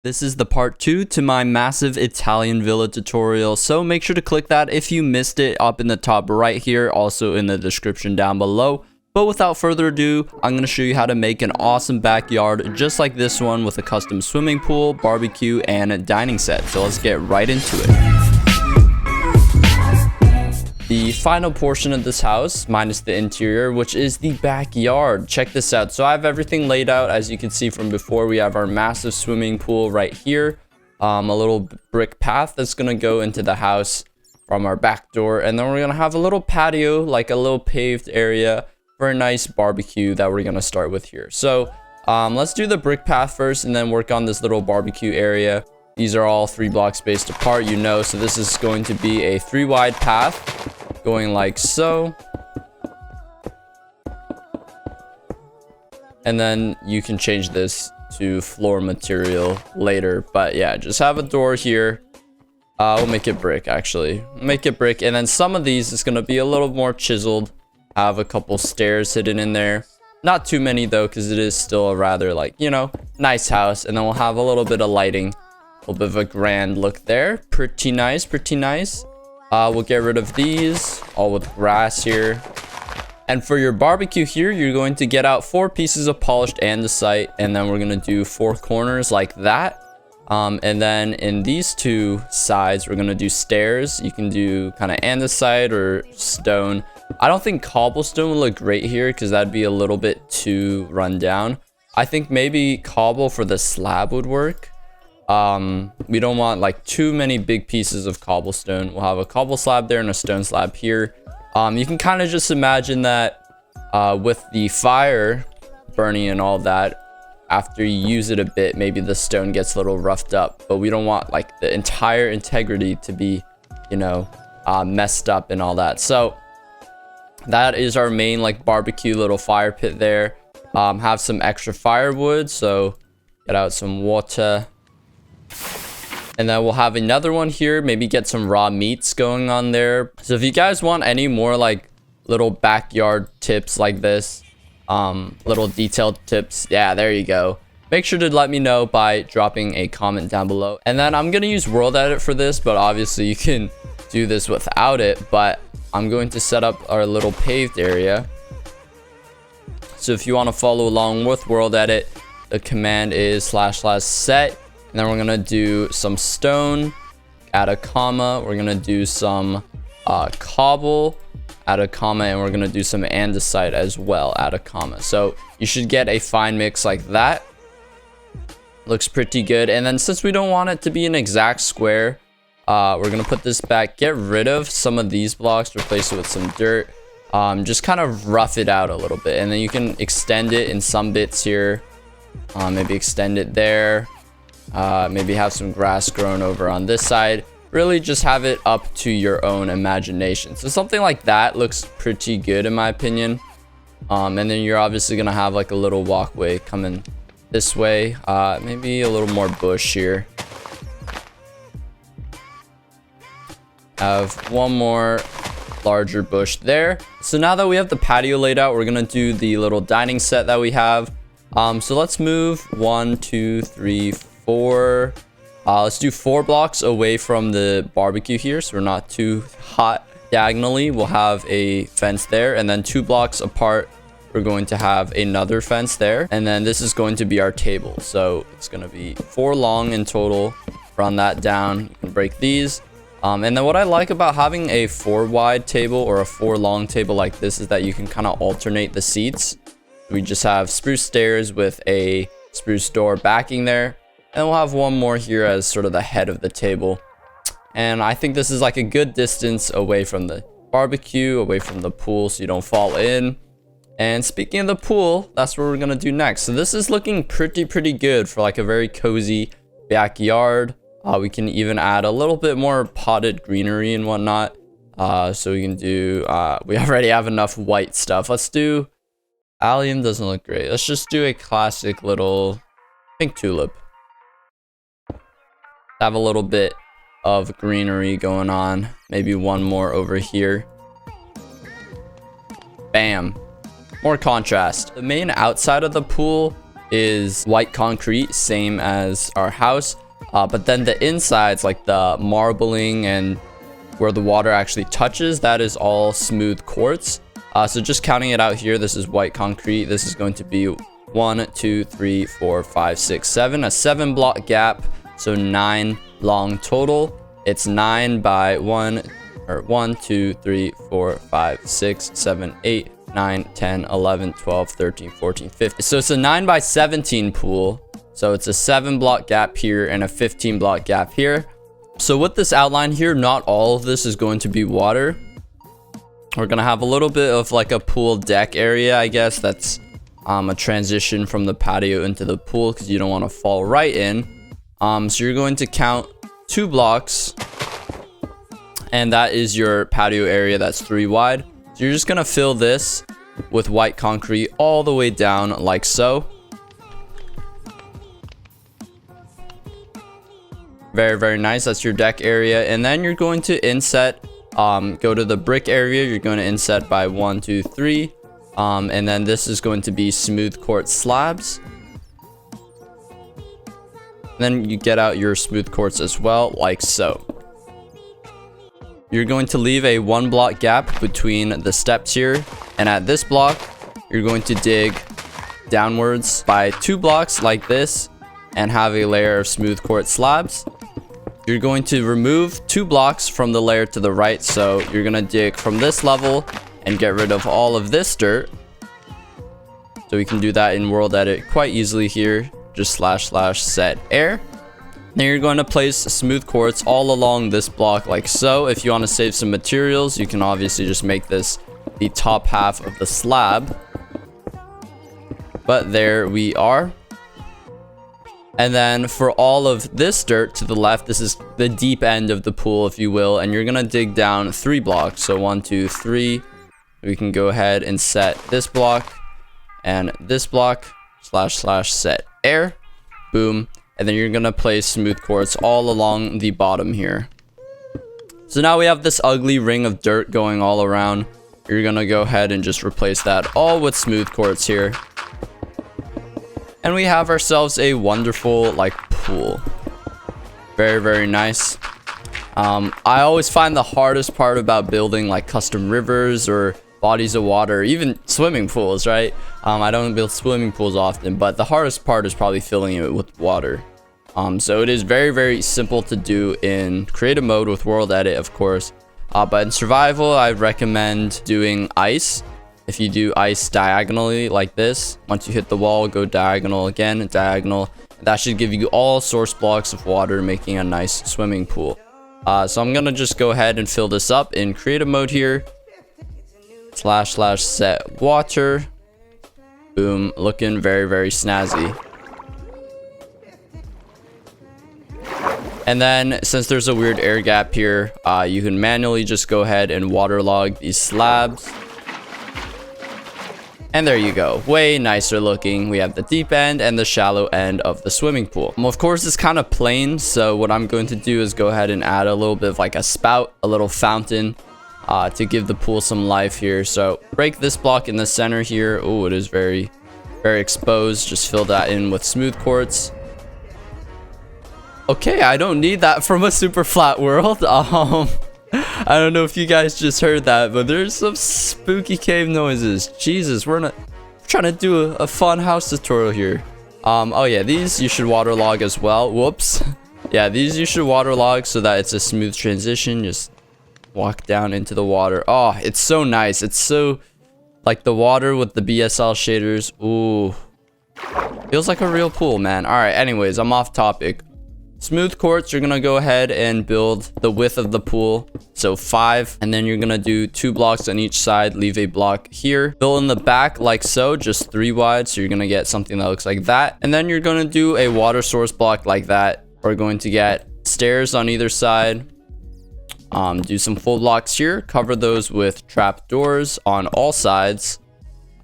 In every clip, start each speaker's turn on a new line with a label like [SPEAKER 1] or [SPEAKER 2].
[SPEAKER 1] This is the part 2 to my massive Italian villa tutorial, so make sure to click that if you missed it up in the top right here, also in the description down below. But without further ado, I'm going to show you how to make an awesome backyard just like this one with a custom swimming pool, barbecue, and a dining set. So let's get right into it. The final portion of this house, minus the interior, which is the backyard. Check this out. So I have everything laid out. As you can see from before, we have our massive swimming pool right here. A little brick path that's going to go into the house from our back door. And then we're going to have a little patio, like a little paved area for a nice barbecue that we're going to start with here. So let's do the brick path first and then work on this little barbecue area. These are all 3 blocks spaced apart, you know, so this is going to be a 3 wide path going like so. And then you can change this to floor material later, but yeah, just have a door here. We'll make it brick, actually. Make it brick, and then some of these is going to be a little more chiseled. Have a couple stairs hidden in there. Not too many though, because it is still a rather, like, you know, nice house. And then we'll have a little bit of lighting. A little bit of a grand look there. Pretty nice, pretty nice. We'll get rid of these, all with grass here. And for your barbecue here, you're going to get out 4 pieces of polished andesite, and then we're going to do 4 corners like that. And then in these 2 sides, we're going to do stairs. You can do kind of andesite or stone. I don't think cobblestone will look great here because that'd be a little bit too run down. I think maybe cobble for the slab would work. We don't want like too many big pieces of cobblestone. We'll have a cobble slab there and a stone slab here. You can kind of just imagine that with the fire burning and all that, after you use it a bit, maybe the stone gets a little roughed up, but we don't want like the entire integrity to be, you know, messed up and all that. So that is our main like barbecue little fire pit there. Have some extra firewood, so get out some water. And then we'll have another one here, maybe get some raw meats going on there. So if you guys want any more like little backyard tips like this, little detailed tips, yeah, there you go. Make sure to let me know by dropping a comment down below. And then I'm gonna use World Edit for this, but obviously you can do this without it. But I'm going to set up our little paved area. So if you want to follow along with World Edit, the command is //set. And then we're going to do some stone, add a comma. We're going to do some cobble, add a comma. And we're going to do some andesite as well, add a comma. So you should get a fine mix like that. Looks pretty good. And then since we don't want it to be an exact square, we're going to put this back. Get rid of some of these blocks, replace it with some dirt. Just kind of rough it out a little bit. And then you can extend it in some bits here. Maybe extend it there. Maybe have some grass grown over on this side. Really just have it up to your own imagination. So something like that looks pretty good in my opinion. And then you're obviously gonna have like a little walkway coming this way. Maybe a little more bush here. Have one more larger bush there. So now that we have the patio laid out, we're gonna do the little dining set that we have. So let's move 1, 2, 3, 4. Let's do 4 blocks away from the barbecue here, so we're not too hot. Diagonally, we'll have a fence there, and then 2 blocks apart, we're going to have another fence there. And then this is going to be our table. So it's going to be 4 long in total. Run that down. You can break these. And then what I like about having a 4 wide table or a 4 long table like this is that you can kind of alternate the seats. We just have spruce stairs with a spruce door backing there. And we'll have one more here as sort of the head of the table. And I think this is like a good distance away from the barbecue, away from the pool, so you don't fall in. And speaking of the pool, that's what we're going to do next. So this is looking pretty good for like a very cozy backyard. We can even add a little bit more potted greenery and whatnot. So we can do, we already have enough white stuff. Let's do, allium doesn't look great. Let's just do a classic little pink tulip. Have a little bit of greenery going on. Maybe one more over here. Bam. More contrast. The main outside of the pool is white concrete, same as our house. But then the insides, like the marbling and where the water actually touches, that is all smooth quartz. So just counting it out here, this is white concrete. This is going to be 1, 2, 3, 4, 5, 6, 7, a 7 block gap. So 9 long total. It's 9 by 1, 2, 3, 4, 5, 6, 7, 8, 9, 10, 11, 12, 13, 14, 15. So it's a 9 by 17 pool. So it's a 7 block gap here and a 15 block gap here. So with this outline here, not all of this is going to be water. We're going to have a little bit of like a pool deck area, I guess. That's a transition from the patio into the pool because you don't want to fall right in. So you're going to count 2 blocks. And that is your patio area. That's 3 wide. So you're just going to fill this with white concrete all the way down like so. Very, very nice. That's your deck area. And then you're going to inset, go to the brick area. You're going to inset by 1, 2, 3. And then this is going to be smooth quartz slabs. Then you get out your smooth quartz as well, like so. You're going to leave a 1 block gap between the steps here. And at this block, you're going to dig downwards by 2 blocks like this and have a layer of smooth quartz slabs. You're going to remove 2 blocks from the layer to the right. So you're going to dig from this level and get rid of all of this dirt. So we can do that in world edit quite easily here. Just / set air. Then you're going to place smooth quartz all along this block like so. If you want to save some materials, you can obviously just make this the top half of the slab. But there we are. And then for all of this dirt to the left, this is the deep end of the pool, if you will. And you're going to dig down 3 blocks. So 1, 2, 3. We can go ahead and set this block and this block / set air. Boom. And then you're going to place smooth quartz all along the bottom here. So now we have this ugly ring of dirt going all around. You're going to go ahead and just replace that all with smooth quartz here. And we have ourselves a wonderful like pool. Very, very nice. I always find the hardest part about building like custom rivers or bodies of water, even swimming pools, right? I don't build swimming pools often, but the hardest part is probably filling it with water. So it is very, very simple to do in creative mode with world edit, of course. But in survival, I recommend doing ice. If you do ice diagonally like this, once you hit the wall, go diagonal again, diagonal. That should give you all source blocks of water, making a nice swimming pool. So I'm going to just go ahead and fill this up in creative mode here. / set water. Boom. Looking very, very snazzy. And then since there's a weird air gap here, you can manually just go ahead and waterlog these slabs. And there you go. Way nicer looking. We have the deep end and the shallow end of the swimming pool. Of course, it's kind of plain. So what I'm going to do is go ahead and add a little bit of like a spout, a little fountain to give the pool some life here. So break this block in the center here. Oh, it is very, very exposed. Just fill that in with smooth quartz. Okay, I don't need that from a super flat world. I don't know if you guys just heard that, but there's some spooky cave noises. Jesus, we're trying to do a fun house tutorial here. Oh yeah, these you should waterlog as well. Whoops. Yeah, these you should waterlog so that it's a smooth transition. Just walk down into the water. Oh, it's so nice. It's so like the water with the BSL shaders. Ooh, feels like a real pool, man. All right, anyways, I'm off topic. Smooth quartz, you're gonna go ahead and build the width of the pool, so 5, and then you're gonna do 2 blocks on each side, leave a block here, fill in the back like so, just 3 wide, so you're gonna get something that looks like that. And then you're gonna do a water source block like that. We're going to get stairs on either side, do some full blocks here, cover those with trap doors on all sides,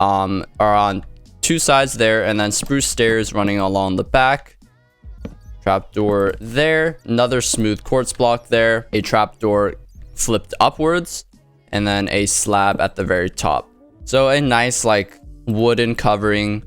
[SPEAKER 1] or on 2 sides there, and then spruce stairs running along the back. Trapdoor there, another smooth quartz block there, a trapdoor flipped upwards, and then a slab at the very top. So a nice like wooden covering,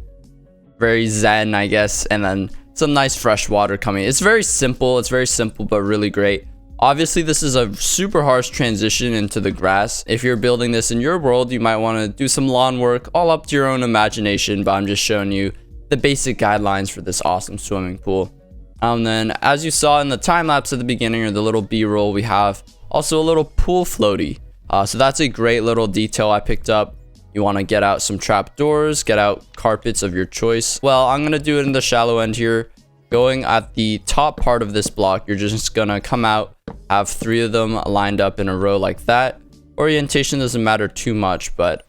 [SPEAKER 1] very zen, I guess. And then some nice fresh water coming. It's very simple. It's very simple, but really great. Obviously, this is a super harsh transition into the grass. If you're building this in your world, you might want to do some lawn work, all up to your own imagination, but I'm just showing you the basic guidelines for this awesome swimming pool. And then, as you saw in the time lapse at the beginning, or the little B-roll, we have also a little pool floaty. So that's a great little detail I picked up. You want to get out some trapdoors, get out carpets of your choice. Well, I'm going to do it in the shallow end here. Going at the top part of this block, you're just going to come out, have 3 of them lined up in a row like that. Orientation doesn't matter too much, but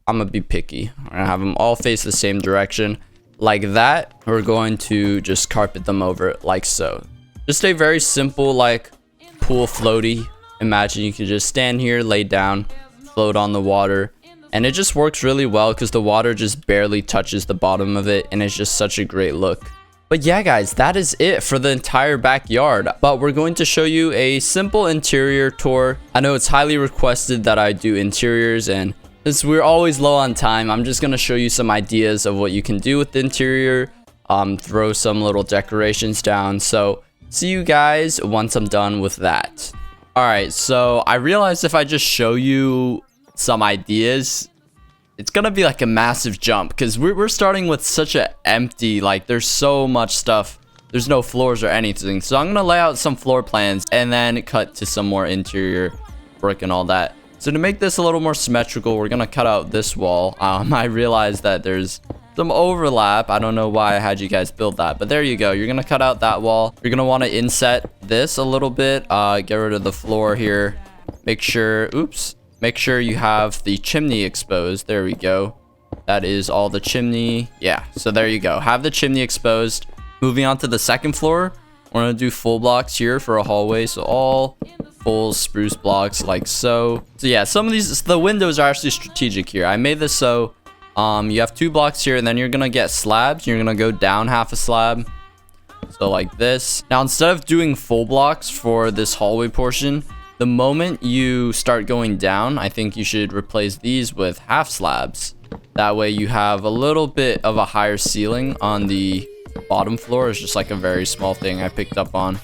[SPEAKER 1] I'm going to be picky. I'm going to have them all face the same direction. Like that, we're going to just carpet them over like so. Just a very simple like pool floaty. Imagine you could just stand here, lay down, float on the water, and it just works really well because the water just barely touches the bottom of it, and it's just such a great look. But yeah, guys, that is it for the entire backyard. But we're going to show you a simple interior tour. I know it's highly requested that I do interiors, and since we're always low on time, I'm just going to show you some ideas of what you can do with the interior, throw some little decorations down. So see you guys once I'm done with that. All right, so I realized if I just show you some ideas, it's going to be like a massive jump because we're starting with such a empty, like there's so much stuff. There's no floors or anything. So I'm going to lay out some floor plans and then cut to some more interior work and all that. So to make this a little more symmetrical, we're going to cut out this wall. I realized that there's some overlap. I don't know why I had you guys build that, but there you go. You're going to cut out that wall. You're going to want to inset this a little bit. Get rid of the floor here. Make sure you have the chimney exposed. There we go. That is all the chimney. Yeah, so there you go. Have the chimney exposed. Moving on to the second floor, we're going to do full blocks here for a hallway. So all full spruce blocks like so. So yeah, some of these, the windows are actually strategic here. I made this so you have 2 blocks here, and then you're gonna get slabs. You're gonna go down half a slab, so like this. Now instead of doing full blocks for this hallway portion, the moment you start going down, I think you should replace these with half slabs. That way you have a little bit of a higher ceiling on the bottom floor. It's just like a very small thing I picked up on.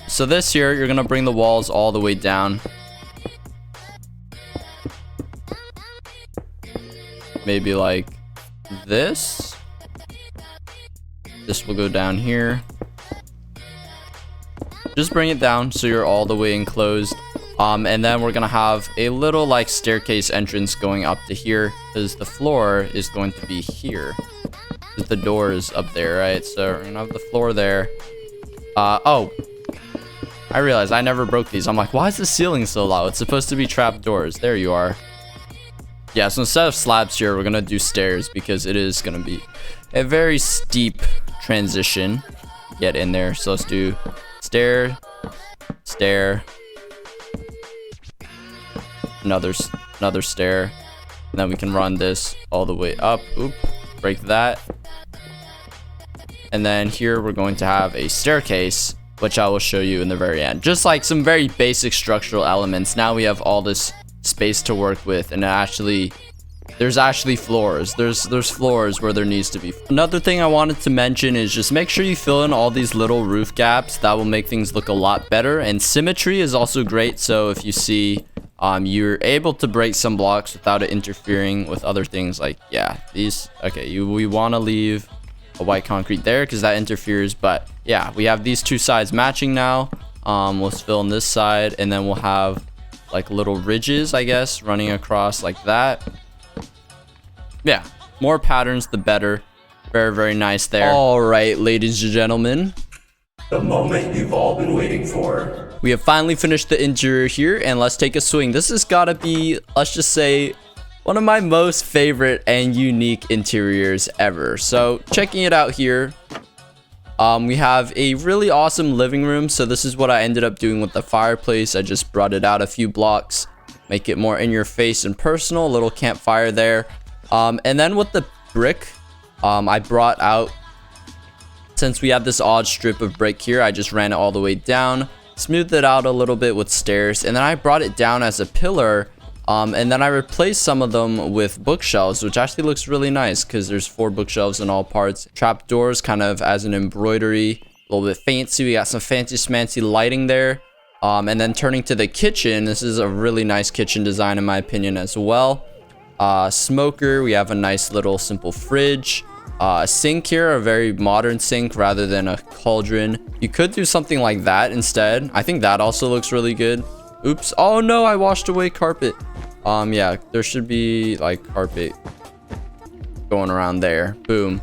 [SPEAKER 1] So this here, you're gonna bring the walls all the way down. Maybe like this. This will go down here. Just bring it down so you're all the way enclosed. And then we're gonna have a little like staircase entrance going up to here because the floor is going to be here. The door is up there, right? So we're gonna have the floor there. Oh, I realized I never broke these. I'm like, why is the ceiling so low? It's supposed to be trap doors. There you are. Yeah, so instead of slabs here, we're gonna do stairs because it is gonna be a very steep transition. Get in there. So let's do stair, stair, another stair, and then we can run this all the way up. Oop, break that. And then here we're going to have a staircase, which I will show you in the very end. Just like some very basic structural elements. Now we have all this space to work with, and there's actually floors. There's floors where there needs to be. Another thing I wanted to mention is just make sure you fill in all these little roof gaps. That will make things look a lot better. And symmetry is also great. So if you see you're able to break some blocks without it interfering with other things, like yeah, these. Okay, we want to leave a white concrete there because that interferes, but yeah, we have these 2 sides matching now. Let's fill in this side, and then we'll have like little ridges, I guess, running across like that. Yeah, more patterns the better. Very, very nice there. All right, ladies and gentlemen,
[SPEAKER 2] the moment you've all been waiting for.
[SPEAKER 1] We have finally finished the interior here, and let's take a swing. This has got to be, let's just say, one of my most favorite and unique interiors ever. So checking it out here, we have a really awesome living room. So this is what I ended up doing with the fireplace. I just brought it out a few blocks, make it more in your face and personal. A little campfire there. And then with the brick, I brought out, since we have this odd strip of brick here, I just ran it all the way down, smoothed it out a little bit with stairs, and then I brought it down as a pillar And then I replaced some of them with bookshelves, which actually looks really nice because there's 4 bookshelves in all parts. Trapdoors kind of as an embroidery, a little bit fancy. We got some fancy smancy lighting there. And then turning to the kitchen, this is a really nice kitchen design in my opinion as well. Smoker, we have a nice little simple fridge. Sink here, a very modern sink rather than a cauldron. You could do something like that instead. I think that also looks really good. Oops. Oh no, I washed away carpet. Yeah, there should be like carpet going around there. Boom.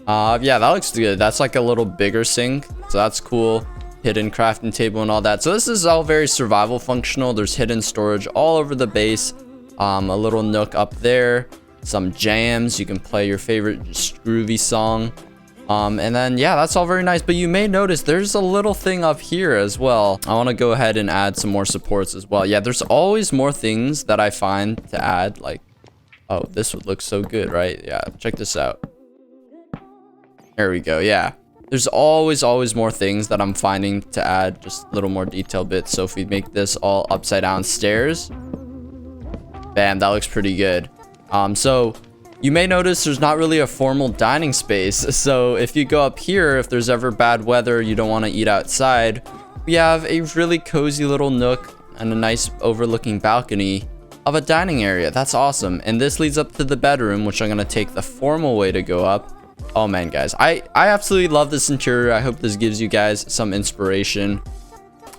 [SPEAKER 1] Yeah, that looks good. That's like a little bigger sink, so that's cool. Hidden crafting table and all that. So this is all very survival functional. There's hidden storage all over the base. A little nook up there. Some jams. You can play your favorite groovy song. And then, yeah, that's all very nice. But you may notice there's a little thing up here as well. I want to go ahead and add some more supports as well. Yeah, there's always more things that I find to add. Like, oh, this would look so good, right? Yeah, check this out. There we go. Yeah, there's always more things that I'm finding to add. Just a little more detail bits. So if we make this all upside down stairs, bam, that looks pretty good. So you may notice there's not really a formal dining space. So if you go up here, if there's ever bad weather, you don't want to eat outside, we have a really cozy little nook and a nice overlooking balcony of a dining area. That's awesome. And this leads up to the bedroom, which I'm going to take the formal way to go up. Oh man, guys, I absolutely love this interior. I hope this gives you guys some inspiration.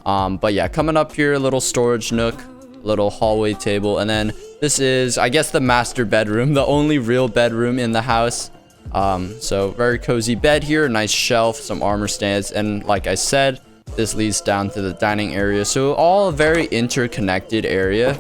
[SPEAKER 1] But yeah, coming up here, a little storage nook, little hallway table, and then this is, I guess, the master bedroom, the only real bedroom in the house. So very cozy bed here, nice shelf, some armor stands, and like I said, this leads down to the dining area. So all a very interconnected area.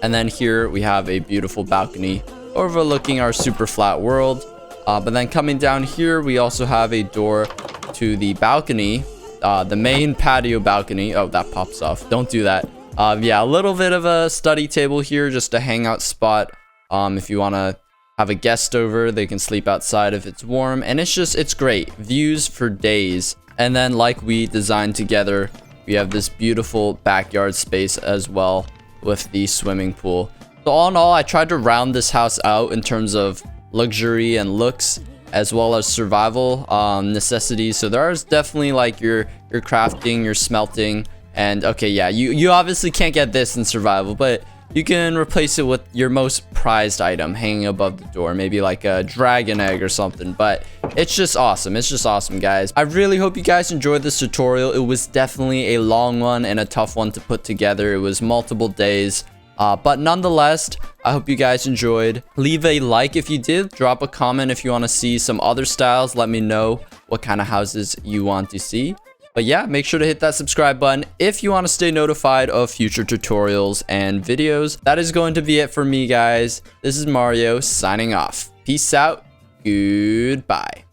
[SPEAKER 1] And then here we have a beautiful balcony overlooking our super flat world. But then coming down here, we also have a door to the balcony, the main patio balcony. Oh, that pops off. Don't do that. Yeah, a little bit of a study table here, just a hangout spot. If you want to have a guest over, they can sleep outside if it's warm. And it's great. Views for days. And then like we designed together, we have this beautiful backyard space as well with the swimming pool. So all in all, I tried to round this house out in terms of luxury and looks, as well as survival necessities. So there's definitely like your crafting, your smelting. And okay, yeah, you obviously can't get this in survival, but you can replace it with your most prized item hanging above the door, maybe like a dragon egg or something. But it's just awesome. It's just awesome, guys. I really hope you guys enjoyed this tutorial. It was definitely a long one and a tough one to put together. It was multiple days. But nonetheless, I hope you guys enjoyed. Leave a like if you did. Drop a comment if you want to see some other styles. Let me know what kind of houses you want to see. But yeah, make sure to hit that subscribe button if you want to stay notified of future tutorials and videos. That is going to be it for me, guys. This is Mario signing off. Peace out. Goodbye.